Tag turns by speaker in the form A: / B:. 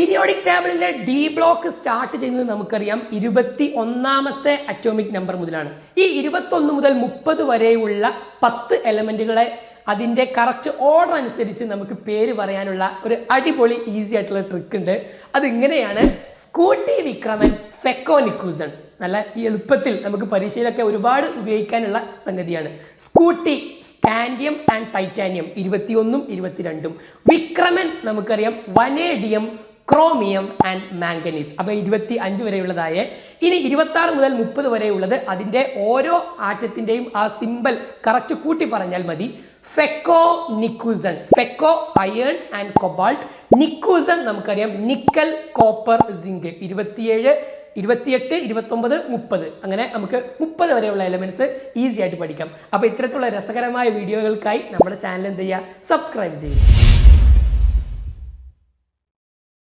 A: Periodic ടേബിളിലെ D block start ചെയ്യുന്നത് നമുക്കറിയാം 21ാമത്തെ atomic number മുതലാണ്. ഈ 21 മുതൽ 30 വരെയുള്ള 10 എലമെന്റുകളെ അതിന്റെ കറക്റ്റ് ഓർഡർ അനുസരിച്ച് നമുക്ക് പേര് പറയാനുള്ള ഒരു അടിപൊളി ഈസി ആയിട്ടുള്ള ട്രിക്ക് ഉണ്ട്. അത് ഇങ്ങനെയാണ്: സ്കൂട്ടി, വിക്രമൻ, ഫെക്കോ, നിക്കൂസൺ. നല്ല ഈ എളുപ്പത്തിൽ നമുക്ക് പരീക്ഷയിലൊക്കെ ഒരുപാട് ഉപയോഗിക്കാനുള്ള സംഗതിയാണ്. സ്കൂട്ടി, സ്കാൻഡിയം ആൻഡ് ടൈറ്റാനിയം 21ഉം 22ഉം. വിക്രമൻ നമുക്കറിയാം വനേഡിയം, ക്രോമിയം ആൻഡ് മാംഗനീസ്. അപ്പൊ 25 വരെയുള്ളതായ. ഇനി 26 മുതൽ 30 വരെയുള്ളത് അതിന്റെ ഓരോ ആറ്റത്തിന്റെയും ആ സിമ്പൽ കറക്റ്റ് കൂട്ടി പറഞ്ഞാൽ മതി. ഫെക്കോ, നിക്കൂസൺ. ഫെക്കോ അയൺ ആൻഡ് കൊബാൾട്ട്. നിക്കൂസൺ നമുക്കറിയാം നിക്കൽ, കോപ്പർ, സിങ്ക്. 27, 28, 29, 30. അങ്ങനെ നമുക്ക് 30 വരെയുള്ള എലമെന്റ്സ് ഈസി ആയിട്ട് പഠിക്കാം. അപ്പൊ ഇത്തരത്തിലുള്ള രസകരമായ വീഡിയോകൾക്കായി നമ്മുടെ ചാനൽ എന്ത് ചെയ്യുക? സബ്സ്ക്രൈബ് ചെയ്യുക.